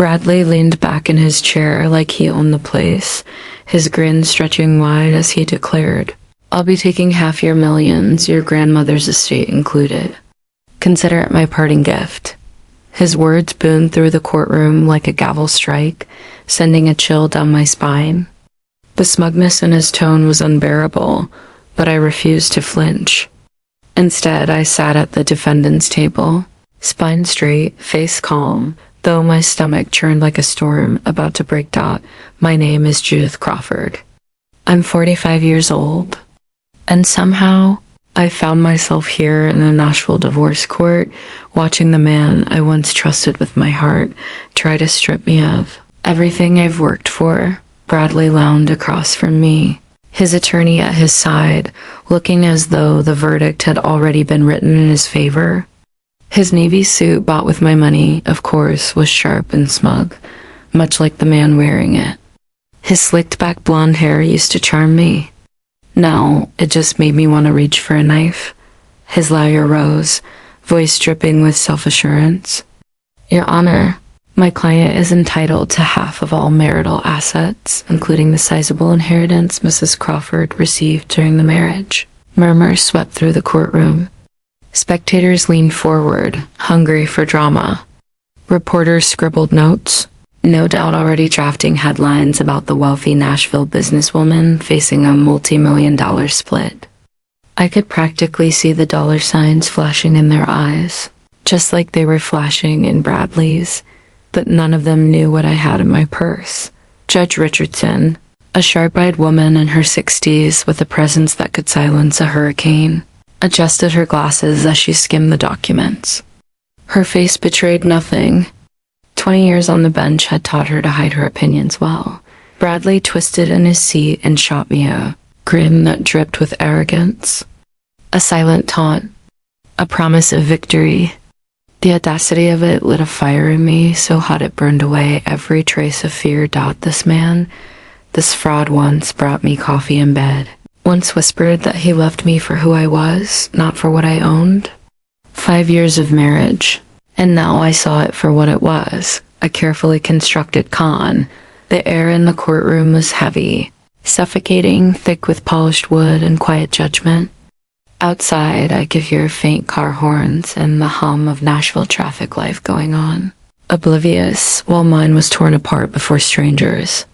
Bradley leaned back in his chair like he owned the place, his grin stretching wide as he declared, "I'll be taking half your millions, your grandmother's estate included. Consider it my parting gift." His words boomed through the courtroom like a gavel strike, sending a chill down my spine. The smugness in his tone was unbearable, but I refused to flinch. Instead, I sat at the defendant's table, spine straight, face calm, though my stomach churned like a storm about to break. My name is Judith Crawford. I'm 45 years old, and somehow I found myself here in a Nashville divorce court, watching the man I once trusted with my heart try to strip me of everything I've worked for. Bradley lounged across from me, his attorney at his side, looking as though the verdict had already been written in his favor. His navy suit, bought with my money, of course, was sharp and smug, much like the man wearing it. His slicked-back blonde hair used to charm me. Now, it just made me want to reach for a knife. His lawyer rose, voice dripping with self-assurance. "Your Honor, my client is entitled to half of all marital assets, including the sizable inheritance Mrs. Crawford received during the marriage." Murmurs swept through the courtroom. Spectators leaned forward, hungry for drama. Reporters scribbled notes, no doubt already drafting headlines about the wealthy Nashville businesswoman facing a multi-million-dollar split. I could practically see the dollar signs flashing in their eyes, just like they were flashing in Bradley's, but none of them knew what I had in my purse. Judge Richardson, a sharp-eyed woman in her 60s with a presence that could silence a hurricane, adjusted her glasses as she skimmed the documents. Her face betrayed nothing. 20 years on the bench had taught her to hide her opinions well. Bradley twisted in his seat and shot me a grin that dripped with arrogance. A silent taunt, a promise of victory. The audacity of it lit a fire in me so hot it burned away every trace of fear. This man, this fraud, once brought me coffee in bed, once whispered that he loved me for who I was, not for what I owned. 5 years of marriage, and now I saw it for what it was, a carefully constructed con. The air in the courtroom was heavy, suffocating, thick with polished wood and quiet judgment. Outside, I could hear faint car horns and the hum of Nashville traffic life going on, oblivious while mine was torn apart before strangers.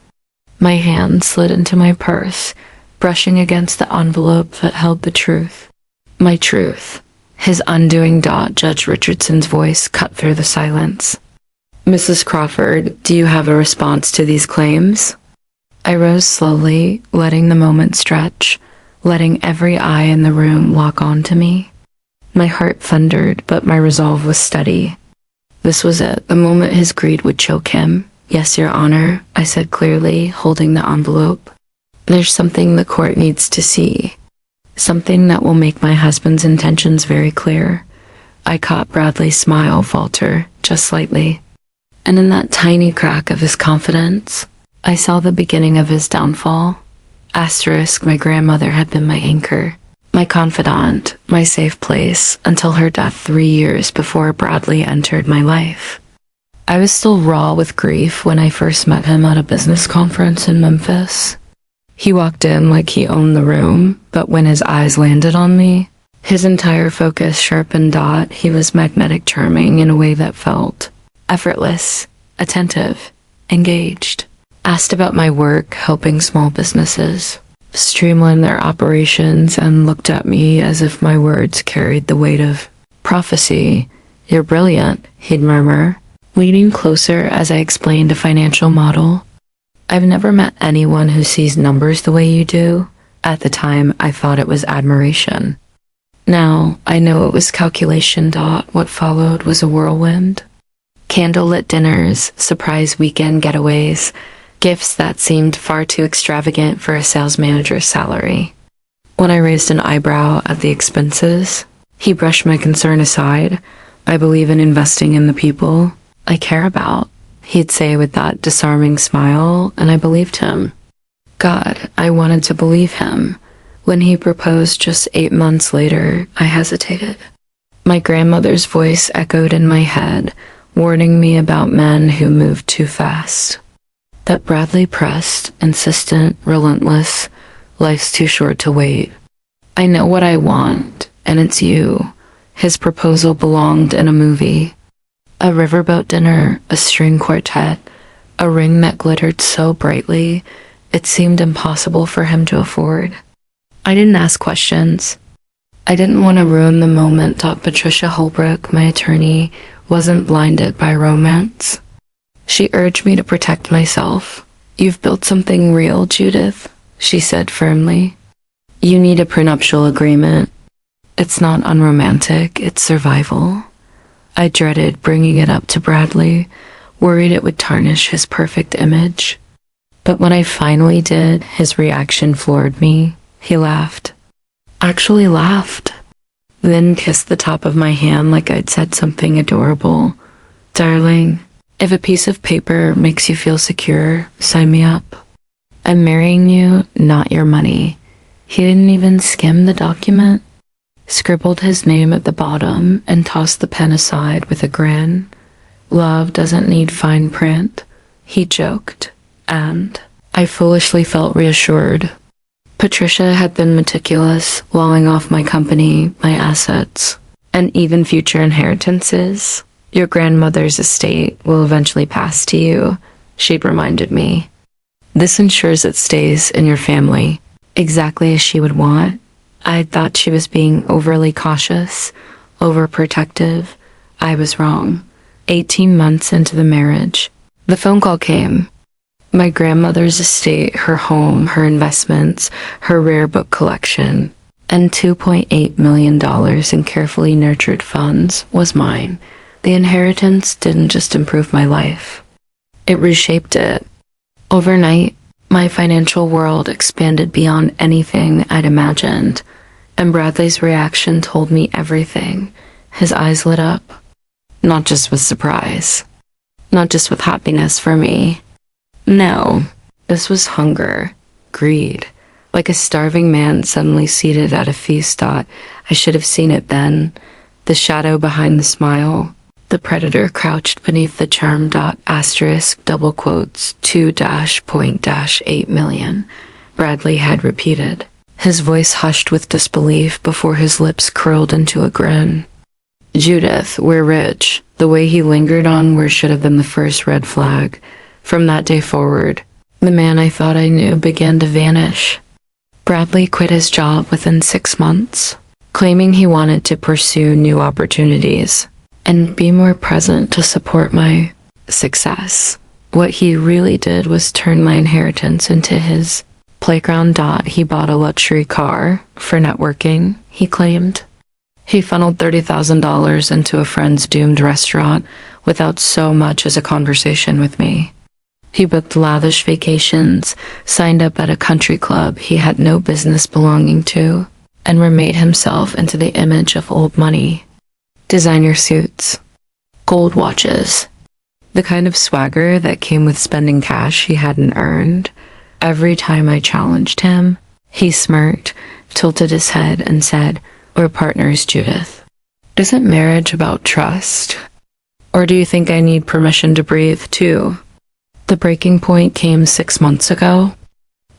My hand slid into my purse, brushing against the envelope that held the truth. My truth. His undoing. Judge Richardson's voice cut through the silence. "Mrs. Crawford, do you have a response to these claims?" I rose slowly, letting the moment stretch, letting every eye in the room lock onto me. My heart thundered, but my resolve was steady. This was it, the moment his greed would choke him. "Yes, Your Honor," I said clearly, holding the envelope. "There's something the court needs to see. Something that will make my husband's intentions very clear." I caught Bradley's smile falter, just slightly. And in that tiny crack of his confidence, I saw the beginning of his downfall. My grandmother had been my anchor, my confidant, my safe place, until her death 3 years before Bradley entered my life. I was still raw with grief when I first met him at a business conference in Memphis. He walked in like he owned the room, but when his eyes landed on me, his entire focus sharpened. He was magnetic, charming in a way that felt effortless, attentive, engaged. Asked about my work helping small businesses streamline their operations, and looked at me as if my words carried the weight of prophecy. "You're brilliant," he'd murmur, leaning closer as I explained a financial model. "I've never met anyone who sees numbers the way you do." At the time, I thought it was admiration. Now, I know it was calculation. What followed was a whirlwind. Candlelit dinners, surprise weekend getaways, gifts that seemed far too extravagant for a sales manager's salary. When I raised an eyebrow at the expenses, he brushed my concern aside. "I believe in investing in the people I care about," he'd say with that disarming smile, and I believed him. God, I wanted to believe him. When he proposed just 8 months later, I hesitated. My grandmother's voice echoed in my head, warning me about men who moved too fast. That Bradley pressed, insistent, relentless. Life's too short to wait. I know what I want, and it's you. His proposal belonged in a movie. A riverboat dinner, a string quartet, a ring that glittered so brightly, it seemed impossible for him to afford. I didn't ask questions. I didn't want to ruin the moment. Thought Patricia Holbrook, my attorney, wasn't blinded by romance. She urged me to protect myself. You've built something real, Judith, she said firmly. You need a prenuptial agreement. It's not unromantic, it's survival. I dreaded bringing it up to Bradley, worried it would tarnish his perfect image. But when I finally did, his reaction floored me. He laughed. Actually laughed. Then kissed the top of my hand like I'd said something adorable. Darling, if a piece of paper makes you feel secure, sign me up. I'm marrying you, not your money. He didn't even skim the document. Scribbled his name at the bottom and tossed the pen aside with a grin. Love doesn't need fine print, he joked, and I foolishly felt reassured. Patricia had been meticulous, walling off my company, my assets, and even future inheritances. Your grandmother's estate will eventually pass to you, she'd reminded me. This ensures it stays in your family, exactly as she would want. I thought she was being overly cautious, overprotective. I was wrong. 18 months into the marriage, the phone call came. My grandmother's estate, her home, her investments, her rare book collection, and $2.8 million in carefully nurtured funds was mine. The inheritance didn't just improve my life. It reshaped it. Overnight, my financial world expanded beyond anything I'd imagined, and Bradley's reaction told me everything. His eyes lit up, not just with surprise, not just with happiness for me. No, this was hunger, greed, like a starving man suddenly seated at a feast. Thought I should have seen it then. The shadow behind the smile, the predator crouched beneath the charm. Asterisk double quotes 2-.8 million. Bradley had repeated, his voice hushed with disbelief before his lips curled into a grin. Judith, we're rich. The way he lingered on where should have been the first red flag. From that day forward, the man I thought I knew began to vanish. Bradley quit his job within 6 months, claiming he wanted to pursue new opportunities and be more present to support my success. What he really did was turn my inheritance into his playground. He bought a luxury car for networking, he claimed. He funneled $30,000 into a friend's doomed restaurant without so much as a conversation with me. He booked lavish vacations, signed up at a country club he had no business belonging to, and remade himself into the image of old money. Designer suits, gold watches, the kind of swagger that came with spending cash he hadn't earned. Every time I challenged him, he smirked, tilted his head, and said, "We're partners, Judith. Isn't marriage about trust? Or do you think I need permission to breathe, too?" The breaking point came 6 months ago.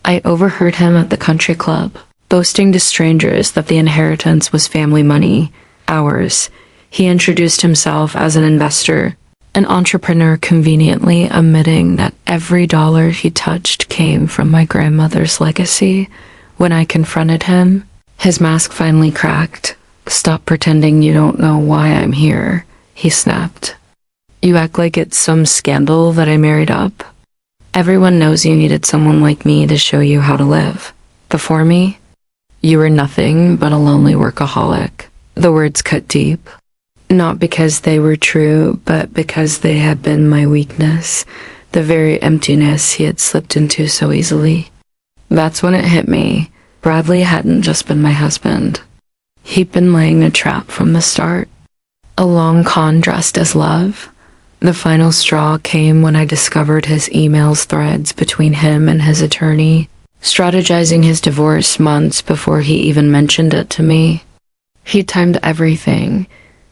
I overheard him at the country club, boasting to strangers that the inheritance was family money, ours. He introduced himself as an investor, an entrepreneur, conveniently omitting that every dollar he touched came from my grandmother's legacy. When I confronted him, his mask finally cracked. "Stop pretending you don't know why I'm here," he snapped. "You act like it's some scandal that I married up. Everyone knows you needed someone like me to show you how to live. Before me, you were nothing but a lonely workaholic." The words cut deep, not because they were true, but because they had been my weakness, the very emptiness he had slipped into so easily. That's when it hit me. Bradley hadn't just been my husband. He'd been laying a trap from the start. A long con dressed as love. The final straw came when I discovered his emails threads between him and his attorney, strategizing his divorce months before he even mentioned it to me. He timed everything: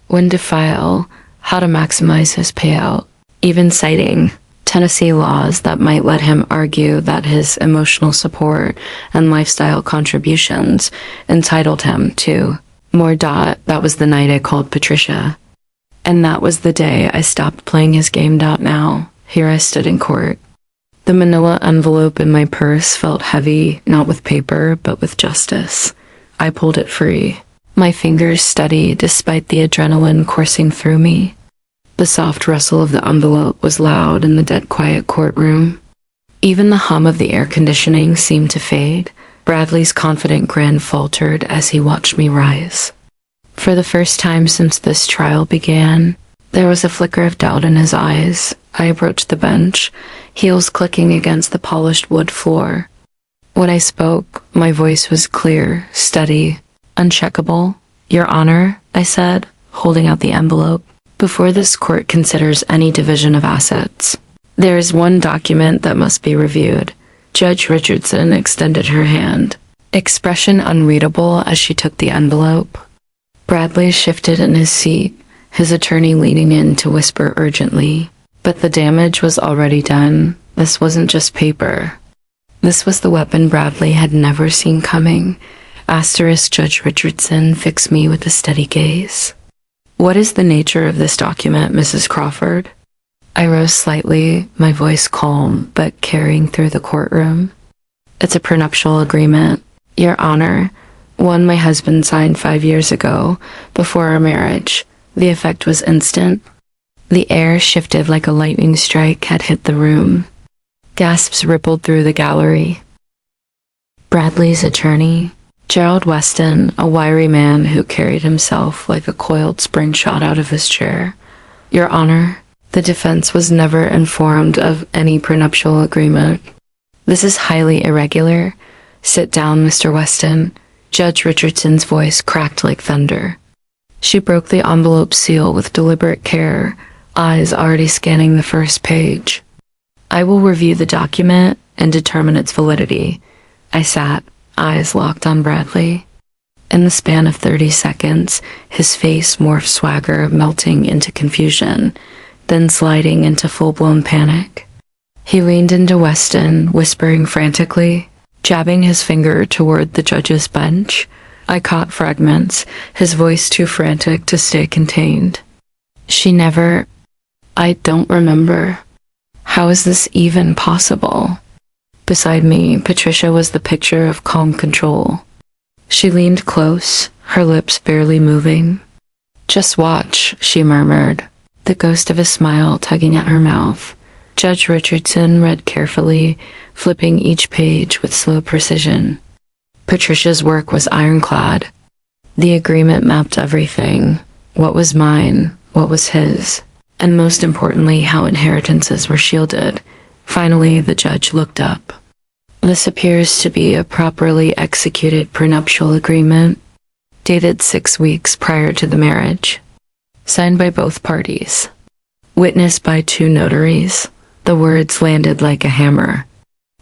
when to file, how to maximize his payout, even citing Tennessee laws that might let him argue that his emotional support and lifestyle contributions entitled him to more. That was the night I called Patricia. And that was the day I stopped playing his game. Now, here I stood in court. The manila envelope in my purse felt heavy, not with paper, but with justice. I pulled it free, my fingers steady despite the adrenaline coursing through me. The soft rustle of the envelope was loud in the dead quiet courtroom. Even the hum of the air conditioning seemed to fade. Bradley's confident grin faltered as he watched me rise. For the first time since this trial began, there was a flicker of doubt in his eyes. I approached the bench, heels clicking against the polished wood floor. When I spoke, my voice was clear, steady, uncheckable. "Your Honor," I said, holding out the envelope. "Before this court considers any division of assets, there is one document that must be reviewed." Judge Richardson extended her hand, expression unreadable as she took the envelope. Bradley shifted in his seat, his attorney leaning in to whisper urgently. But the damage was already done. This wasn't just paper. This was the weapon Bradley had never seen coming. Asterisk. Judge Richardson fixed me with a steady gaze. "What is the nature of this document, Mrs. Crawford?" I rose slightly, my voice calm but carrying through the courtroom. "It's a prenuptial agreement, Your Honor. One my husband signed 5 years ago, before our marriage. The effect was instant." The air shifted like a lightning strike had hit the room. Gasps rippled through the gallery. Bradley's attorney, Gerald Weston, a wiry man who carried himself like a coiled spring shot out of his chair. "Your Honor, the defense was never informed of any prenuptial agreement. This is highly irregular. Sit down, Mr. Weston." Judge Richardson's voice cracked like thunder. She broke the envelope seal with deliberate care, eyes already scanning the first page. "I will review the document and determine its validity." I sat, eyes locked on Bradley. In the span of 30 seconds, his face morphed swagger, melting into confusion, then sliding into full-blown panic. He leaned into Weston, whispering frantically, jabbing his finger toward the judge's bench. I caught fragments, his voice too frantic to stay contained. I don't remember. How is this even possible?" Beside me, Patricia was the picture of calm control. She leaned close, her lips barely moving. "Just watch," she murmured, the ghost of a smile tugging at her mouth. Judge Richardson read carefully, flipping each page with slow precision. Patricia's work was ironclad. The agreement mapped everything: what was mine, what was his, and most importantly, how inheritances were shielded. Finally, the judge looked up. "This appears to be a properly executed prenuptial agreement, dated 6 weeks prior to the marriage, signed by both parties, witnessed by 2 notaries." The words landed like a hammer.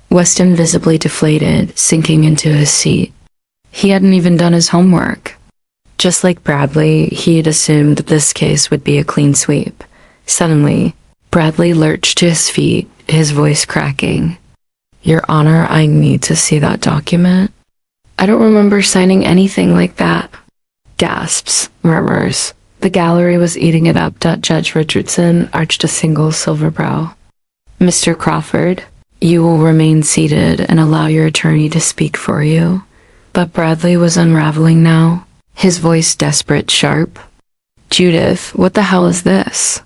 Weston visibly deflated, sinking into his seat. He hadn't even done his homework. Just like Bradley, he had assumed this case would be a clean sweep. Suddenly, Bradley lurched to his feet, his voice cracking. "Your Honor, I need to see that document." "I don't remember signing anything like that." Gasps, murmurs. The gallery was eating it up. Judge Richardson arched a single silver brow. "Mr. Crawford, you will remain seated and allow your attorney to speak for you." But Bradley was unraveling now, his voice desperate, sharp. "Judith, what the hell is this?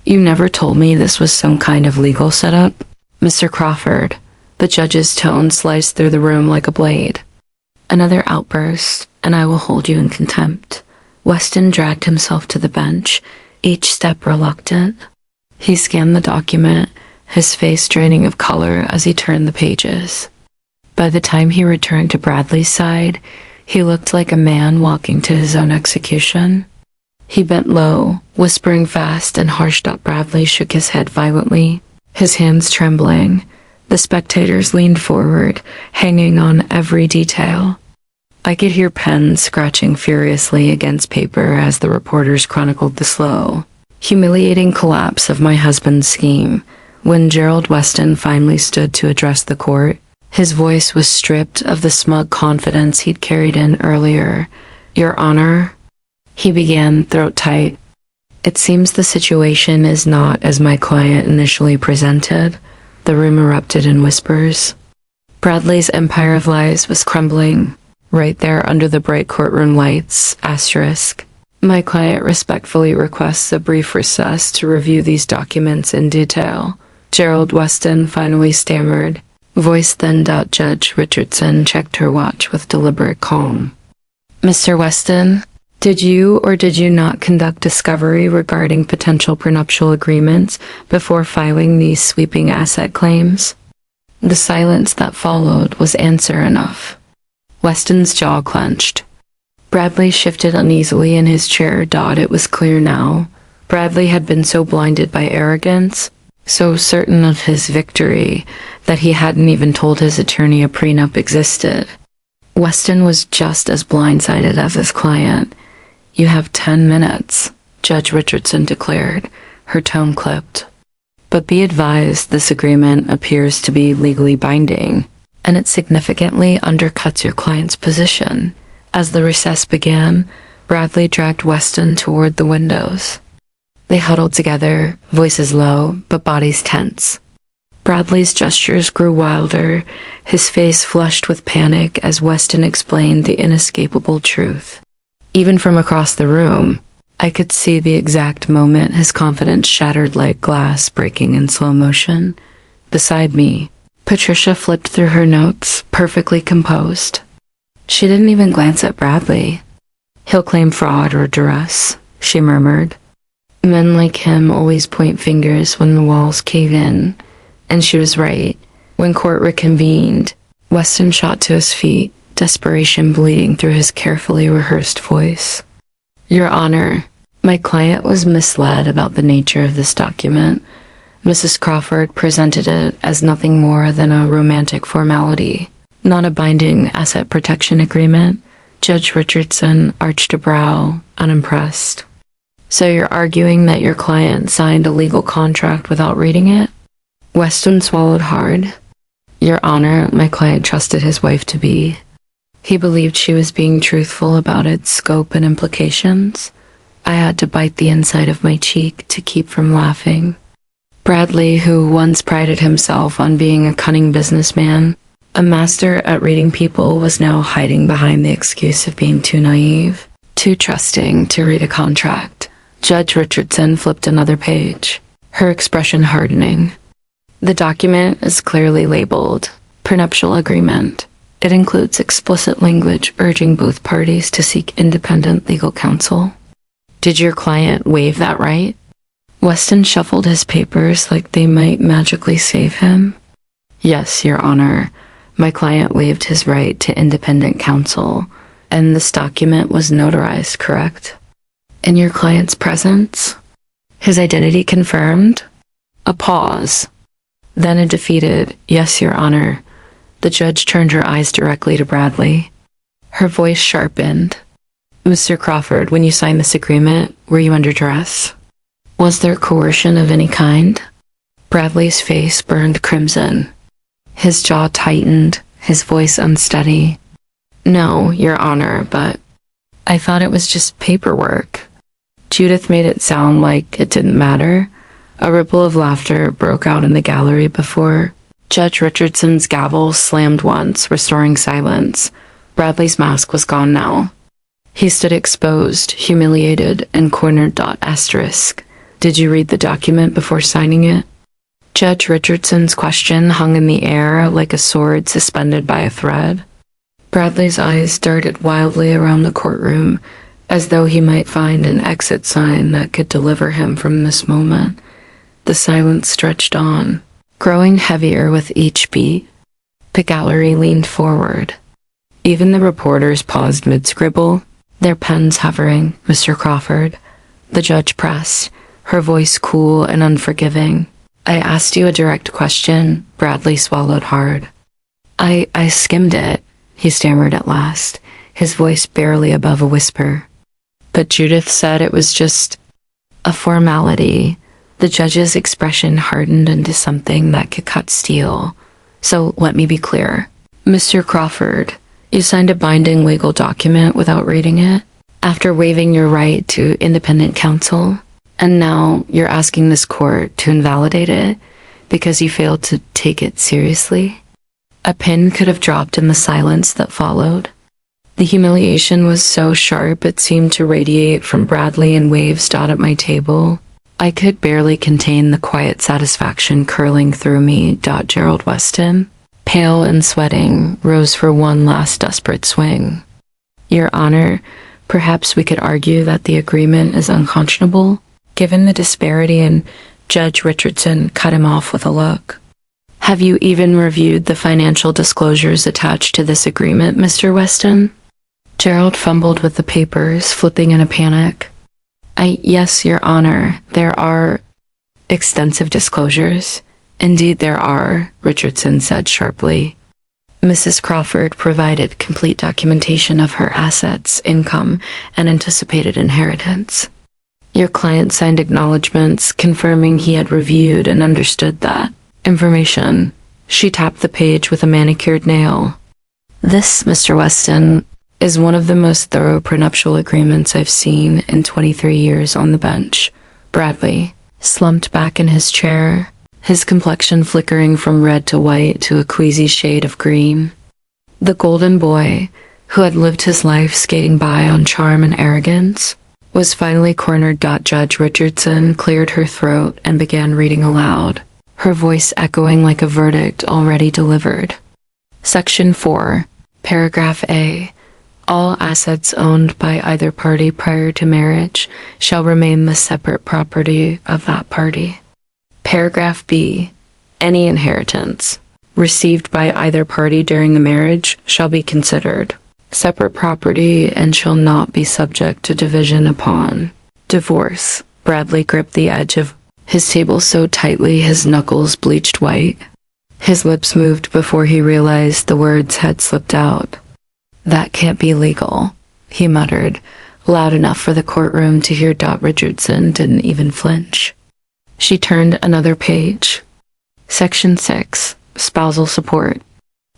You never told me this was some kind of legal setup." "Mr. Crawford," the judge's tone sliced through the room like a blade. "Another outburst, and I will hold you in contempt." Weston dragged himself to the bench, each step reluctant. He scanned the document, his face draining of color as he turned the pages. By the time he returned to Bradley's side, he looked like a man walking to his own execution. He bent low, whispering fast and harsh. Bradley shook his head violently, his hands trembling. The spectators leaned forward, hanging on every detail. I could hear pens scratching furiously against paper as the reporters chronicled the slow, Humiliating collapse of my husband's scheme. When Gerald Weston finally stood to address the court, his voice was stripped of the smug confidence he'd carried in earlier. Your Honor, he began, throat tight. It seems the situation is not as my client initially presented. The room erupted in whispers. Bradley's empire of lies was crumbling, right there under the bright courtroom lights, asterisk. My client respectfully requests a brief recess to review these documents in detail. Gerald Weston finally stammered, voice thinned out. Judge Richardson checked her watch with deliberate calm. Mr. Weston, did you or did you not conduct discovery regarding potential prenuptial agreements before filing these sweeping asset claims? The silence that followed was answer enough. Weston's jaw clenched. Bradley shifted uneasily in his chair. It was clear now. Bradley had been so blinded by arrogance, so certain of his victory, that he hadn't even told his attorney a prenup existed. Weston was just as blindsided as his client. You have 10 minutes, Judge Richardson declared, her tone clipped. But be advised, this agreement appears to be legally binding, and it significantly undercuts your client's position. As the recess began, Bradley dragged Weston toward the windows. They huddled together, voices low, but bodies tense. Bradley's gestures grew wilder, his face flushed with panic as Weston explained the inescapable truth. Even from across the room, I could see the exact moment his confidence shattered like glass breaking in slow motion. Beside me, Patricia flipped through her notes, perfectly composed. She didn't even glance at Bradley. He'll claim fraud or duress, she murmured. Men like him always point fingers when the walls cave in. And she was right. When court reconvened, Weston shot to his feet, desperation bleeding through his carefully rehearsed voice. Your Honor, my client was misled about the nature of this document. Mrs. Crawford presented it as nothing more than a romantic formality, not a binding asset protection agreement. Judge Richardson arched a brow, unimpressed. So you're arguing that your client signed a legal contract without reading it? Weston swallowed hard. Your Honor, my client trusted his wife to be. He believed she was being truthful about its scope and implications. I had to bite the inside of my cheek to keep from laughing. Bradley, who once prided himself on being a cunning businessman, a master at reading people, was now hiding behind the excuse of being too naive, too trusting to read a contract. Judge Richardson flipped another page, her expression hardening. The document is clearly labeled prenuptial agreement. It includes explicit language urging both parties to seek independent legal counsel. Did your client waive that right? Weston shuffled his papers like they might magically save him. Yes, Your Honor. My client waived his right to independent counsel, and this document was notarized, correct? In your client's presence? His identity confirmed? A pause. Then a defeated, yes, Your Honor. The judge turned her eyes directly to Bradley. Her voice sharpened. Mr. Crawford, when you signed this agreement, were you under duress? Was there coercion of any kind? Bradley's face burned crimson. His jaw tightened, his voice unsteady. No, Your Honor, but I thought it was just paperwork. Judith made it sound like it didn't matter. A ripple of laughter broke out in the gallery before Judge Richardson's gavel slammed once, restoring silence. Bradley's mask was gone now. He stood exposed, humiliated, and cornered. Asterisk. Did you read the document before signing it? Judge Richardson's question hung in the air like a sword suspended by a thread. Bradley's eyes darted wildly around the courtroom, as though he might find an exit sign that could deliver him from this moment. The silence stretched on, growing heavier with each beat. The gallery leaned forward. Even the reporters paused mid-scribble, their pens hovering. Mr. Crawford, the judge pressed, her voice cool and unforgiving. I asked you a direct question. Bradley swallowed hard. I skimmed it, he stammered at last, his voice barely above a whisper. But Judith said it was just A formality. The judge's expression hardened into something that could cut steel. So let me be clear. Mr. Crawford, you signed a binding legal document without reading it, after waiving your right to independent counsel, and now you're asking this court to invalidate it because you failed to take it seriously? A pin could have dropped in the silence that followed. The humiliation was so sharp it seemed to radiate from Bradley in waves at my table. I could barely contain the quiet satisfaction curling through me. Gerald Weston, pale and sweating, rose for one last desperate swing. Your Honor, perhaps we could argue that the agreement is unconscionable, given the disparity, and Judge Richardson cut him off with a look. Have you even reviewed the financial disclosures attached to this agreement, Mr. Weston? Gerald fumbled with the papers, flipping in a panic. Yes, Your Honor, there are extensive disclosures. Indeed there are, Richardson said sharply. Mrs. Crawford provided complete documentation of her assets, income, and anticipated inheritance. Your client signed acknowledgments confirming he had reviewed and understood that information. She tapped the page with a manicured nail. This, Mr. Weston, is one of the most thorough prenuptial agreements I've seen in 23 years on the bench. Bradley slumped back in his chair, his complexion flickering from red to white to a queasy shade of green. The golden boy, who had lived his life skating by on charm and arrogance, was finally cornered. Judge Richardson cleared her throat and began reading aloud, her voice echoing like a verdict already delivered. Section 4, Paragraph A. All assets owned by either party prior to marriage shall remain the separate property of that party. Paragraph B. Any inheritance received by either party during the marriage shall be considered separate property and shall not be subject to division upon divorce. Bradley gripped the edge of his table so tightly his knuckles bleached white. His lips moved before he realized the words had slipped out. That can't be legal, he muttered, loud enough for the courtroom to hear. Richardson didn't even flinch. She turned another page. Section 6, Spousal Support.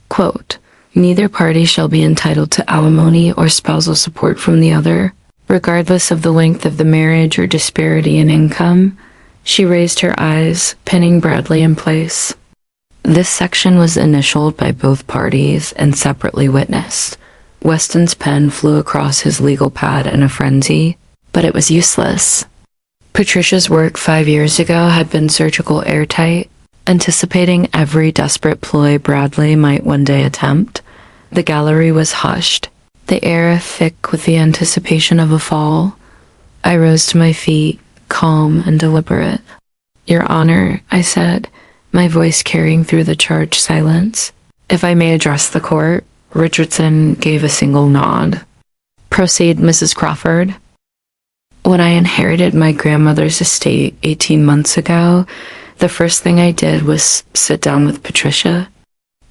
Quote, neither party shall be entitled to alimony or spousal support from the other, regardless of the length of the marriage or disparity in income. She raised her eyes, pinning Bradley in place. This section was initialed by both parties and separately witnessed. Weston's pen flew across his legal pad in a frenzy, but it was useless. Patricia's work 5 years ago had been surgical airtight, anticipating every desperate ploy Bradley might one day attempt. The gallery was hushed, the air thick with the anticipation of a fall. I rose to my feet, calm and deliberate. Your Honor, I said, my voice carrying through the charged silence. If I may address the court. Richardson gave a single nod. Proceed, Mrs. Crawford. When I inherited my grandmother's estate 18 months ago, the first thing I did was sit down with Patricia.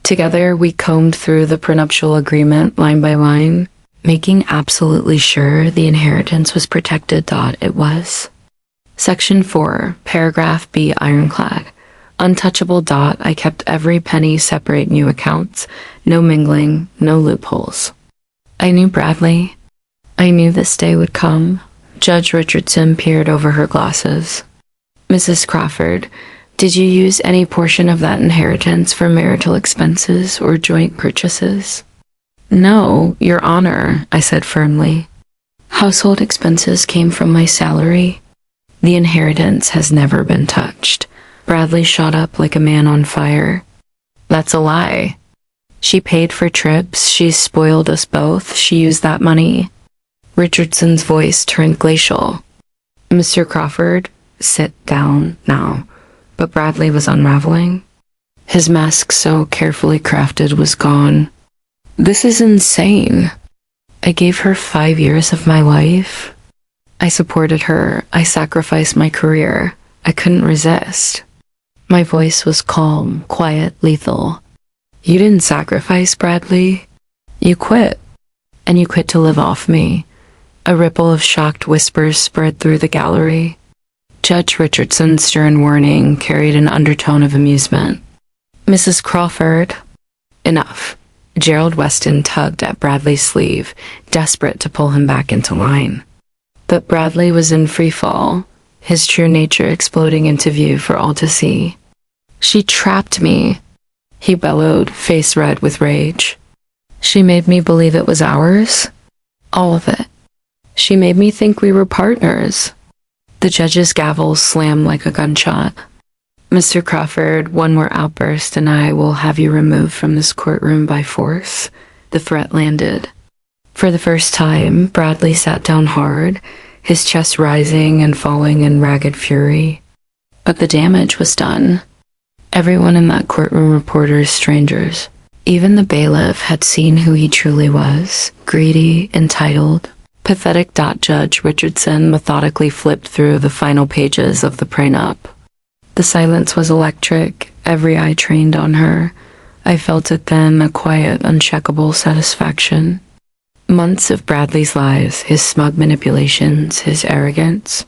Together, we combed through the prenuptial agreement line by line, making absolutely sure the inheritance was protected. It was. Section 4, Paragraph B, ironclad. Untouchable. I kept every penny separate, new accounts, no mingling, no loopholes. I knew Bradley. I knew this day would come. Judge Richardson peered over her glasses. Mrs. Crawford, did you use any portion of that inheritance for marital expenses or joint purchases? No, Your Honor, I said firmly. Household expenses came from my salary. The inheritance has never been touched. Bradley shot up like a man on fire. That's a lie. She paid for trips, she spoiled us both, she used that money. Richardson's voice turned glacial. Mr. Crawford, sit down now. But Bradley was unraveling. His mask, so carefully crafted, was gone. This is insane. I gave her 5 years of my life. I supported her, I sacrificed my career. I couldn't resist. My voice was calm, quiet, lethal. You didn't sacrifice, Bradley. You quit. And you quit to live off me. A ripple of shocked whispers spread through the gallery. Judge Richardson's stern warning carried an undertone of amusement. Mrs. Crawford, enough. Gerald Weston tugged at Bradley's sleeve, desperate to pull him back into line. But Bradley was in free fall, his true nature exploding into view for all to see. She trapped me, he bellowed, face red with rage. She made me believe it was ours. All of it. She made me think we were partners. The judge's gavel slammed like a gunshot. Mr. Crawford, one more outburst and I will have you removed from this courtroom by force. The threat landed. For the first time, Bradley sat down hard, his chest rising and falling in ragged fury. But the damage was done. Everyone in that courtroom reporters strangers. Even the bailiff had seen who he truly was, greedy, entitled, pathetic. Judge Richardson methodically flipped through the final pages of the prenup. The silence was electric, every eye trained on her. I felt it then, a quiet, uncheckable satisfaction. Months of Bradley's lies, his smug manipulations, his arrogance,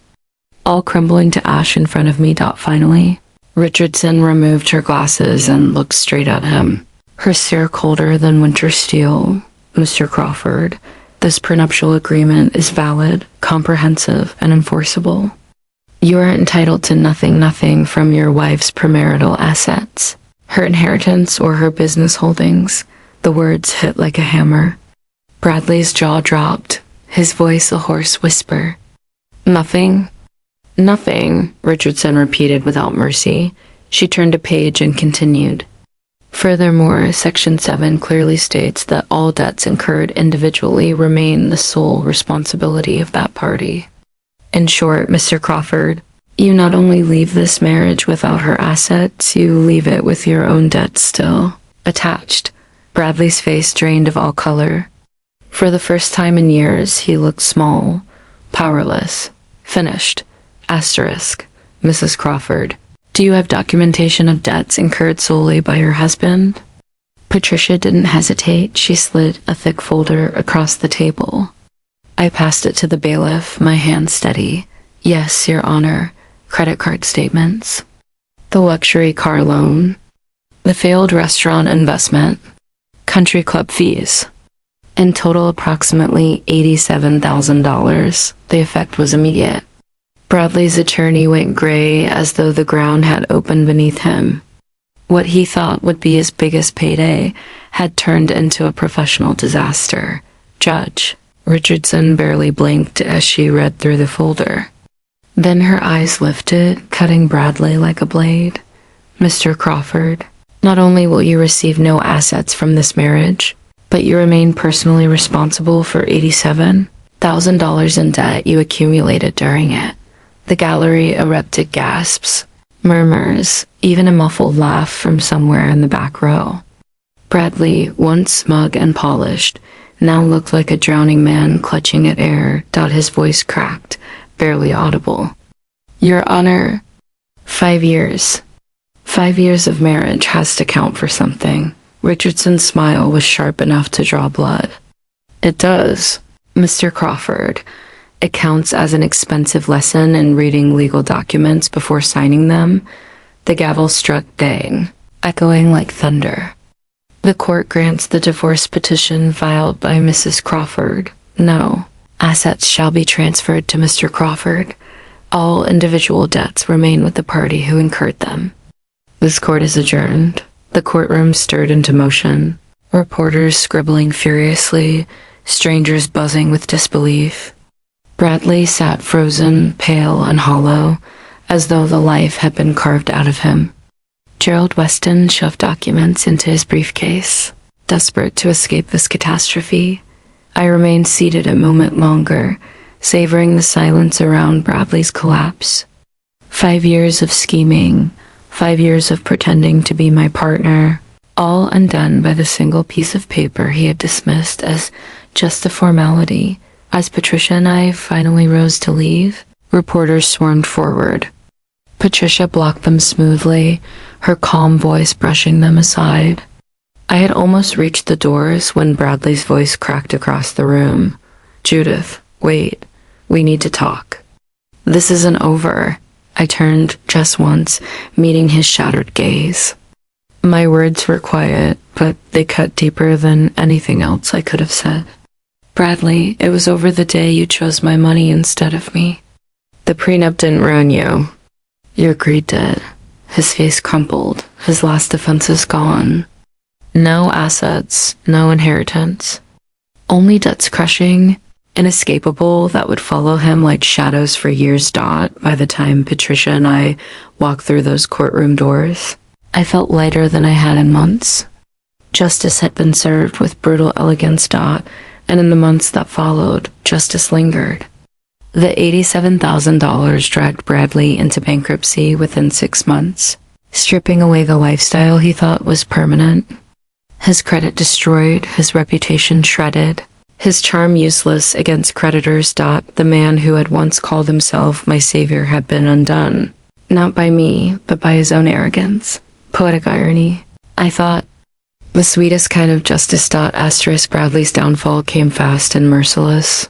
all crumbling to ash in front of me. Finally, Richardson removed her glasses and looked straight at him. Her stare colder than winter steel. Mr. Crawford, this prenuptial agreement is valid, comprehensive, and enforceable. You are entitled to nothing from your wife's premarital assets, her inheritance or her business holdings. The words hit like a hammer. Bradley's jaw dropped, his voice a hoarse whisper. Nothing? Nothing, Richardson repeated without mercy. She turned a page and continued. Furthermore, Section 7 clearly states that all debts incurred individually remain the sole responsibility of that party. In short, Mr. Crawford, you not only leave this marriage without her assets, you leave it with your own debts still attached. Bradley's face drained of all color. For the first time in years, he looked small, powerless, finished. Asterisk. Mrs. Crawford, do you have documentation of debts incurred solely by your husband? Patricia didn't hesitate. She slid a thick folder across the table. I passed it to the bailiff, my hand steady. Yes, Your Honor. Credit card statements. The luxury car loan. The failed restaurant investment. Country club fees. In total, approximately $87,000. The effect was immediate. Bradley's attorney went gray as though the ground had opened beneath him. What he thought would be his biggest payday had turned into a professional disaster. Judge Richardson barely blinked as she read through the folder. Then her eyes lifted, cutting Bradley like a blade. Mr. Crawford, not only will you receive no assets from this marriage, but you remain personally responsible for $87,000 in debt you accumulated during it. The gallery erupted gasps, murmurs, even a muffled laugh from somewhere in the back row. Bradley, once smug and polished, now looked like a drowning man clutching at air. His voice cracked, barely audible. Your Honor, 5 years. 5 years of marriage has to count for something. Richardson's smile was sharp enough to draw blood. It does, Mr. Crawford. It counts as an expensive lesson in reading legal documents before signing them. The gavel struck bang, echoing like thunder. The court grants the divorce petition filed by Mrs. Crawford. No, assets shall be transferred to Mr. Crawford. All individual debts remain with the party who incurred them. This court is adjourned. The courtroom stirred into motion. Reporters scribbling furiously, strangers buzzing with disbelief. Bradley sat frozen, pale and hollow, as though the life had been carved out of him. Gerald Weston shoved documents into his briefcase, desperate to escape this catastrophe. I remained seated a moment longer, savoring the silence around Bradley's collapse. 5 years of scheming, 5 years of pretending to be my partner, all undone by the single piece of paper he had dismissed as just a formality. As Patricia and I finally rose to leave, reporters swarmed forward. Patricia blocked them smoothly, her calm voice brushing them aside. I had almost reached the doors when Bradley's voice cracked across the room. Judith, wait, we need to talk. This isn't over. I turned just once, meeting his shattered gaze. My words were quiet, but they cut deeper than anything else I could have said. Bradley, it was over the day you chose my money instead of me. The prenup didn't ruin you. Your greed did. His face crumpled. His last defenses gone. No assets, no inheritance. Only debts crushing, inescapable, that would follow him like shadows for years. By the time Patricia and I walked through those courtroom doors, I felt lighter than I had in months. Justice had been served with brutal elegance. And in the months that followed, justice lingered. The $87,000 dragged Bradley into bankruptcy within 6 months, stripping away the lifestyle he thought was permanent. His credit destroyed, his reputation shredded, his charm useless against creditors. The man who had once called himself my savior had been undone. Not by me, but by his own arrogance. Poetic irony. I thought, the sweetest kind of justice. Bradley's downfall came fast and merciless.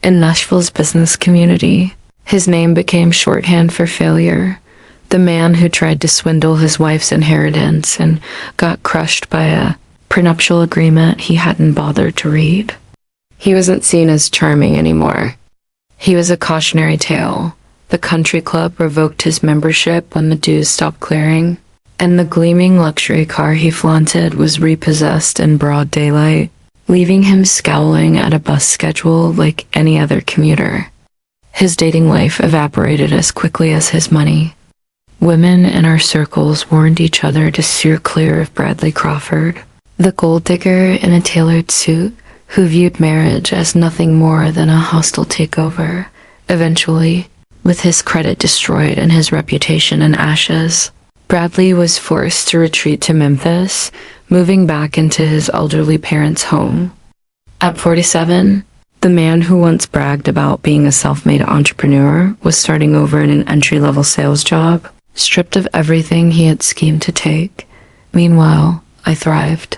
In Nashville's business community, his name became shorthand for failure. The man who tried to swindle his wife's inheritance and got crushed by a prenuptial agreement he hadn't bothered to read. He wasn't seen as charming anymore. He was a cautionary tale. The country club revoked his membership when the dues stopped clearing, and the gleaming luxury car he flaunted was repossessed in broad daylight, leaving him scowling at a bus schedule like any other commuter. His dating life evaporated as quickly as his money. Women in our circles warned each other to steer clear of Bradley Crawford, the gold digger in a tailored suit who viewed marriage as nothing more than a hostile takeover. Eventually, with his credit destroyed and his reputation in ashes, Bradley was forced to retreat to Memphis, moving back into his elderly parents' home. At 47, the man who once bragged about being a self-made entrepreneur was starting over in an entry-level sales job, stripped of everything he had schemed to take. Meanwhile, I thrived.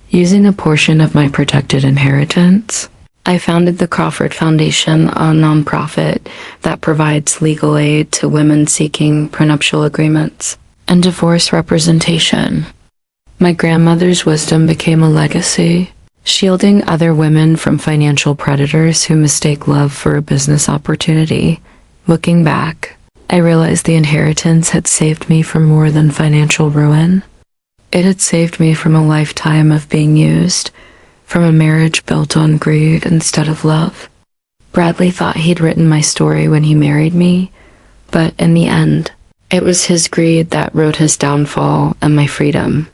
Using a portion of my protected inheritance, I founded the Crawford Foundation, a nonprofit that provides legal aid to women seeking prenuptial agreements and divorce representation. My grandmother's wisdom became a legacy, shielding other women from financial predators who mistake love for a business opportunity. Looking back, I realized the inheritance had saved me from more than financial ruin. It had saved me from a lifetime of being used, from a marriage built on greed instead of love. Bradley thought he'd written my story when he married me, but in the end, it was his greed that wrote his downfall and my freedom.